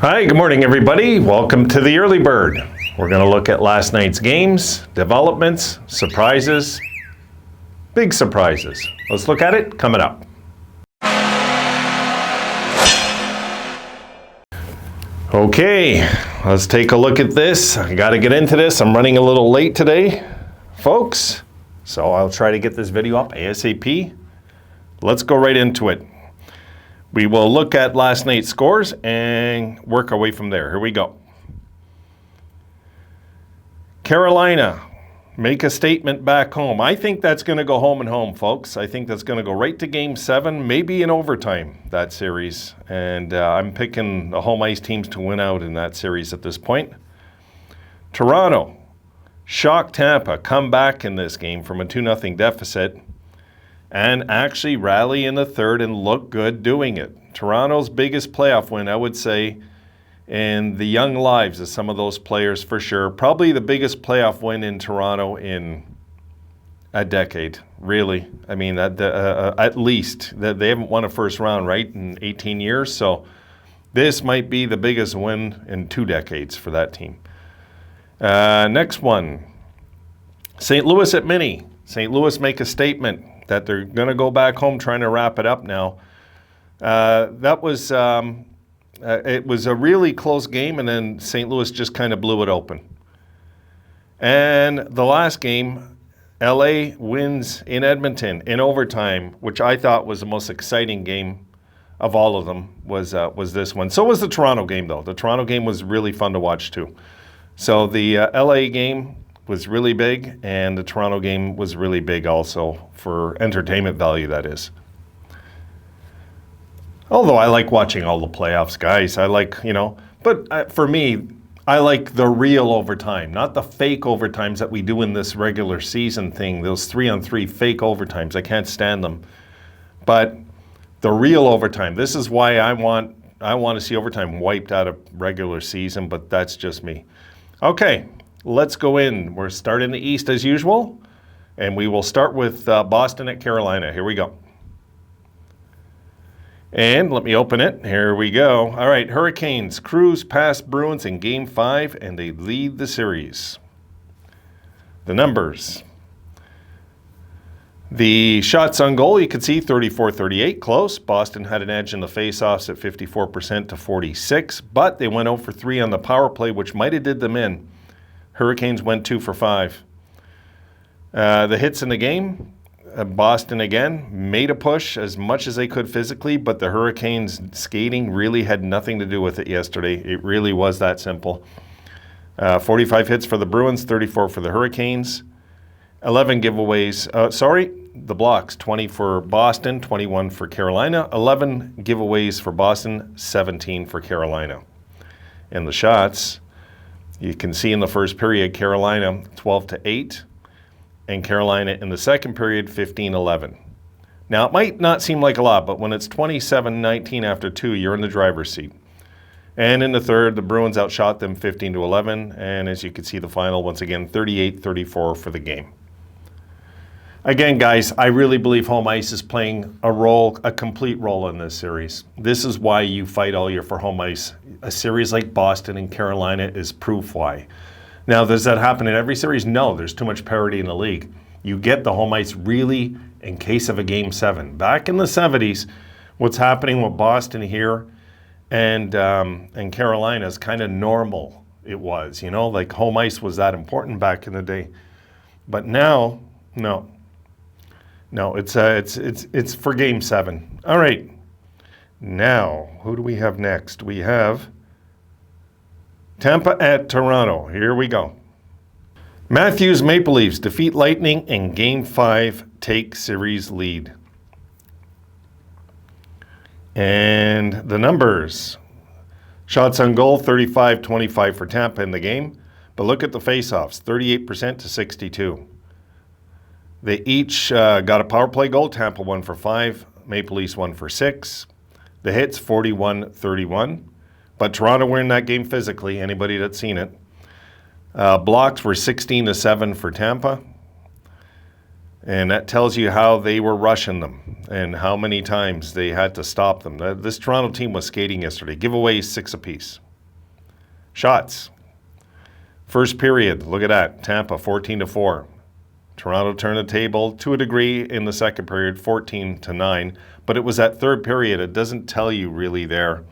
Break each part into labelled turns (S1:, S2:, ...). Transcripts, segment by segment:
S1: Hi, good morning everybody. Welcome to the Early Bird. We're going to look at last night's games, developments, surprises, big surprises. Let's look at it coming up. Okay, let's take a look at this. I got to get into this. I'm running a little late today, folks. So I'll try to get this video up ASAP. Let's go right into it. We will look at last night's scores and work our way from there. Here we go. Carolina, make a statement back home. I think that's going to go home and home, folks. I think that's going to go right to Game 7, maybe in overtime, that series. And I'm picking the home ice teams to win out in that series at this point. Toronto, shock Tampa, come back in this game from a 2-0 deficit and actually rally in the third and look good doing it. Toronto's biggest playoff win, I would say, in the young lives of some of those players for sure. Probably the biggest playoff win in Toronto in a decade, really. I mean, at least. They haven't won a first round, right, in 18 years. So this might be the biggest win in 2 decades for that team. Next one, St. Louis at Mini. St. Louis make a statement that they're going to go back home trying to wrap it up now. It was a really close game, and then St. Louis just kind of blew it open. And the last game, LA wins in Edmonton in overtime, which I thought was the most exciting game of all of them, was this one. So was the Toronto game, though. The Toronto game was really fun to watch, too. So the LA game was really big, and the Toronto game was really big also for entertainment value, that is. Although I like watching all the playoffs, guys. I like, but for me, I like the real overtime, not the fake overtimes that we do in this regular season thing, those 3-on-3 fake overtimes. I can't stand them. But the real overtime, this is why I want to see overtime wiped out of regular season, but that's just me. Okay. Let's go in. We're starting the East as usual, and we will start with Boston at Carolina. Here we go. And let me open it. Here we go. All right, Hurricanes cruise past Bruins in Game 5, and they lead the series. The numbers. The shots on goal, you can see 34-38, close. Boston had an edge in the faceoffs at 54% to 46, but they went 0 for 3 on the power play, which might have did them in. Hurricanes went 2 for 5. The hits in the game, Boston again made a push as much as they could physically, but the Hurricanes skating really had nothing to do with it yesterday. It really was that simple. 45 hits for the Bruins, 34 for the Hurricanes. 11 giveaways, the blocks, 20 for Boston, 21 for Carolina. 11 giveaways for Boston, 17 for Carolina. And the shots, you can see in the first period, Carolina 12-8, and Carolina in the second period 15-11. Now, it might not seem like a lot, but when it's 27-19 after 2, you're in the driver's seat. And in the third, the Bruins outshot them 15-11, and as you can see, the final, once again, 38-34 for the game. Again, guys, I really believe home ice is playing a complete role in this series. This is why you fight all year for home ice. A series like Boston and Carolina is proof why. Now, does that happen in every series? No, there's too much parity in the league. You get the home ice really in case of a Game 7. Back in the 70s, what's happening with Boston here and Carolina is kind of normal. It was, like home ice was that important back in the day. But now, no. No, it's for Game 7. All right. Now, who do we have next? We have Tampa at Toronto. Here we go. Matthews Maple Leafs defeat Lightning in Game 5, take series lead. And the numbers. Shots on goal, 35-25 for Tampa in the game. But look at the faceoffs, 38% to 62. They each got a power play goal. Tampa 1 for 5. Maple Leafs 1 for 6. The hits 41-31. But Toronto were in that game physically, anybody that's seen it. Blocks were 16-7 for Tampa. And that tells you how they were rushing them and how many times they had to stop them. This Toronto team was skating yesterday. Giveaways 6 apiece. Shots. First period, look at that. Tampa 14-4. Toronto turned the table to a degree in the second period, 14-9. But it was that third period. It doesn't tell you really there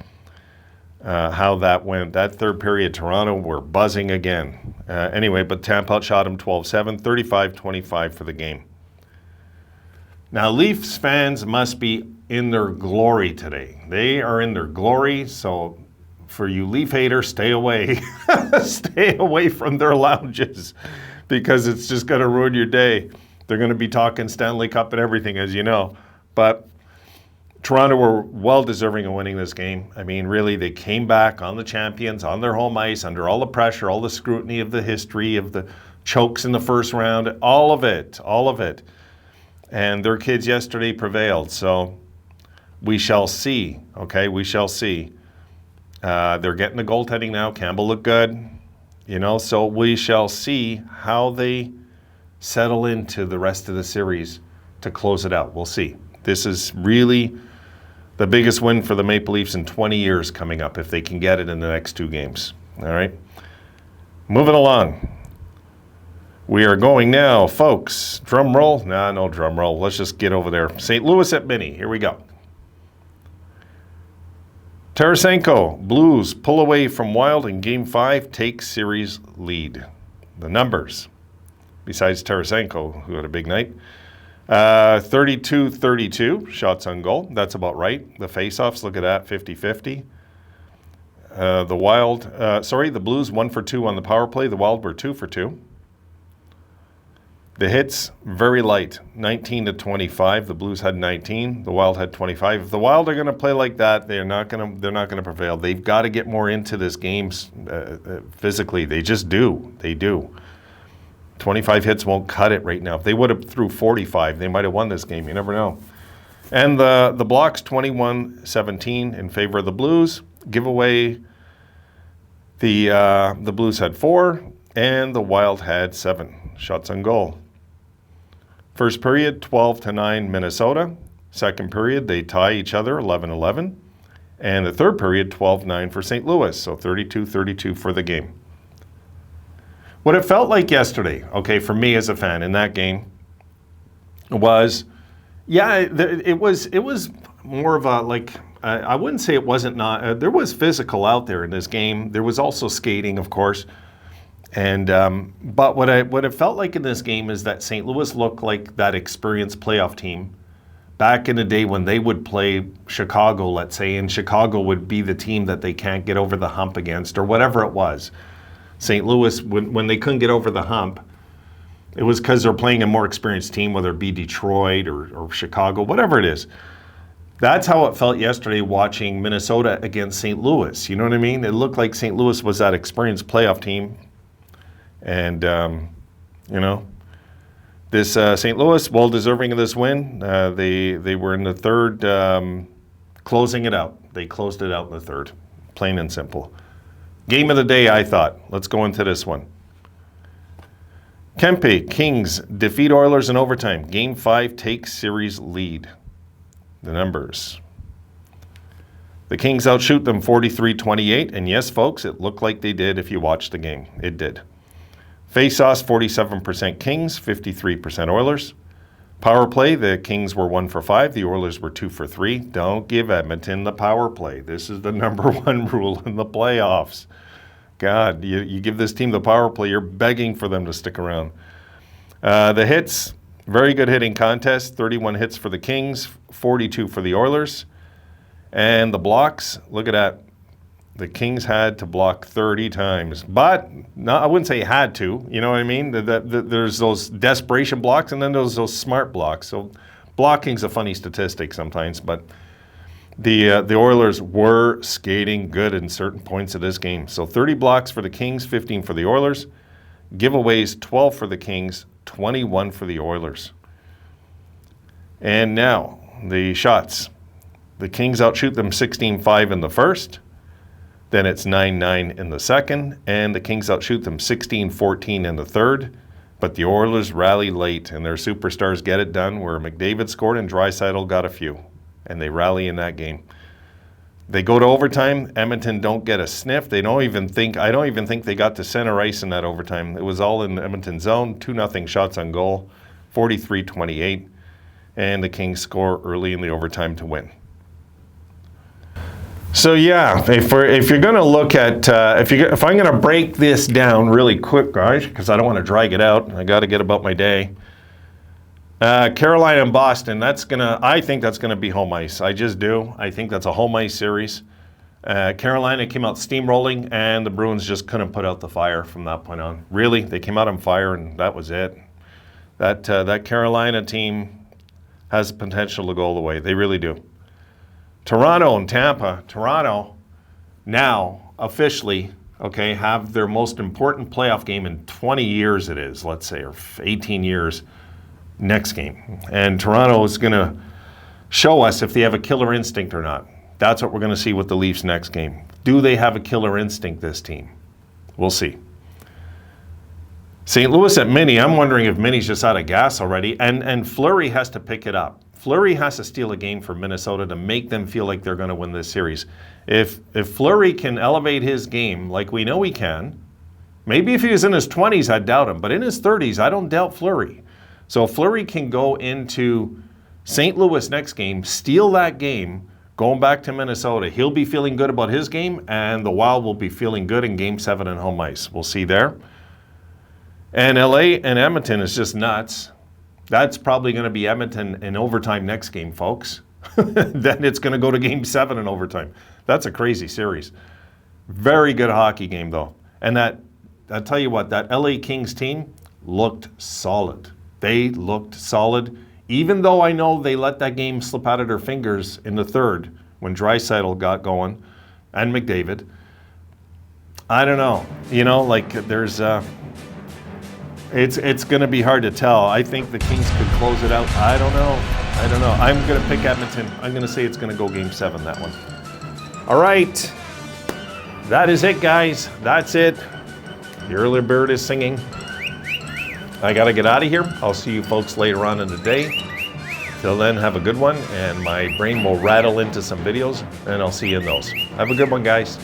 S1: how that went. That third period, Toronto were buzzing again. Anyway, but Tampa outshot them 12-7, 35-25 for the game. Now, Leafs fans must be in their glory today. They are in their glory, so for you Leaf haters, stay away. Stay away from their lounges because it's just going to ruin your day. They're going to be talking Stanley Cup and everything, as you know. But Toronto were well deserving of winning this game. I mean, really, they came back on the champions, on their home ice, under all the pressure, all the scrutiny of the history, of the chokes in the first round, all of it. And their kids yesterday prevailed. So we shall see, okay? We shall see. They're getting the goaltending now. Campbell looked good, so we shall see how they settle into the rest of the series to close it out. We'll see. This is really the biggest win for the Maple Leafs in 20 years coming up if they can get it in the next two games. All right? Moving along. We are going now, folks. Drum roll? Nah, no drum roll. Let's just get over there. St. Louis at Mini. Here we go. Tarasenko, Blues pull away from Wild in Game 5, take series lead. The numbers, besides Tarasenko, who had a big night, 32-32 shots on goal. That's about right. The faceoffs, look at that, 50-50. The Blues 1 for 2 on the power play. The Wild were 2 for 2. The hits, very light, 19-25. The Blues had 19. The Wild had 25. If the Wild are going to play like that, they're not going to prevail. They've got to get more into this game physically. They just do. They do. 25 hits won't cut it right now. If they would have threw 45, they might have won this game. You never know. And the blocks, 21-17 in favor of the Blues. Giveaway, the Blues had 4, and the Wild had 7 shots on goal. First period, 12-9 Minnesota. Second period, they tie each other, 11-11. And the third period, 12-9 for St. Louis, so 32-32 for the game. What it felt like yesterday, okay, for me as a fan in that game, was, it was more of a, I wouldn't say it wasn't not, there was physical out there in this game. There was also skating, of course. And but what it felt like in this game is that St. Louis looked like that experienced playoff team back in the day when they would play Chicago, let's say, and Chicago would be the team that they can't get over the hump against or whatever it was. St. Louis, when they couldn't get over the hump, it was because they're playing a more experienced team, whether it be Detroit or Chicago, whatever it is. That's how it felt yesterday watching Minnesota against St. Louis. You know what I mean? It looked like St. Louis was that experienced playoff team. And, this St. Louis, well deserving of this win. They were in the third, closing it out. They closed it out in the third, plain and simple. Game of the day, I thought. Let's go into this one. Kempe, Kings defeat Oilers in overtime. Game 5 takes series lead. The numbers. The Kings outshoot them 43-28. And yes, folks, it looked like they did if you watched the game. It did. Face-offs, 47% Kings, 53% Oilers. Power play, the Kings were 1 for 5. The Oilers were 2 for 3. Don't give Edmonton the power play. This is the number one rule in the playoffs. God, you give this team the power play, you're begging for them to stick around. The hits, very good hitting contest. 31 hits for the Kings, 42 for the Oilers. And the blocks, look at that. The Kings had to block 30 times. But I wouldn't say had to, you know what I mean? There's those desperation blocks and then there's those smart blocks. So blocking's a funny statistic sometimes, but the Oilers were skating good in certain points of this game. So 30 blocks for the Kings, 15 for the Oilers. Giveaways, 12 for the Kings, 21 for the Oilers. And now, the shots. The Kings outshoot them 16-5 in the first. Then it's 9-9 in the second. And the Kings outshoot them 16-14 in the third. But the Oilers rally late, and their superstars get it done where McDavid scored and Draisaitl got a few. And they rally in that game. They go to overtime. Edmonton don't get a sniff. I don't even think they got to center ice in that overtime. It was all in the Edmonton zone. 2-0 shots on goal, 43-28. And the Kings score early in the overtime to win. So yeah, if you're going to look at, if I'm going to break this down really quick, guys, because I don't want to drag it out. I got to get about my day. Carolina and Boston, I think that's going to be home ice. I just do. I think that's a home ice series. Carolina came out steamrolling, and the Bruins just couldn't put out the fire from that point on. Really, they came out on fire, and that was it. That Carolina team has potential to go all the way. They really do. Toronto and Tampa. Toronto now officially, okay, have their most important playoff game in 20 years it is, let's say, or 18 years. Next game. And Toronto is going to show us if they have a killer instinct or not. That's what we're going to see with the Leafs next game. Do they have a killer instinct, this team? We'll see. St. Louis at Mini, I'm wondering if Mini's just out of gas already. And Fleury has to pick it up. Fleury has to steal a game for Minnesota to make them feel like they're going to win this series. If Fleury can elevate his game like we know he can, maybe if he was in his 20s, I'd doubt him. But in his 30s, I don't doubt Fleury. So if Fleury can go into St. Louis next game, steal that game, going back to Minnesota, he'll be feeling good about his game, and the Wild will be feeling good in Game 7 in home ice. We'll see there. And LA and Edmonton is just nuts. That's probably going to be Edmonton in overtime next game, folks. Then it's going to go to Game 7 in overtime. That's a crazy series. Very good hockey game, though. And I'll tell you what, that LA Kings team looked solid. They looked solid, even though I know they let that game slip out of their fingers in the third when Draisaitl got going and McDavid. I don't know. You know, like there's it's going to be hard to tell. I think the Kings could close it out. I don't know. I'm going to pick Edmonton. I'm going to say it's going to go Game 7, that one. All right. That is it, guys. That's it. The early bird is singing. I got to get out of here. I'll see you folks later on in the day. Till then, have a good one, and my brain will rattle into some videos, and I'll see you in those. Have a good one, guys.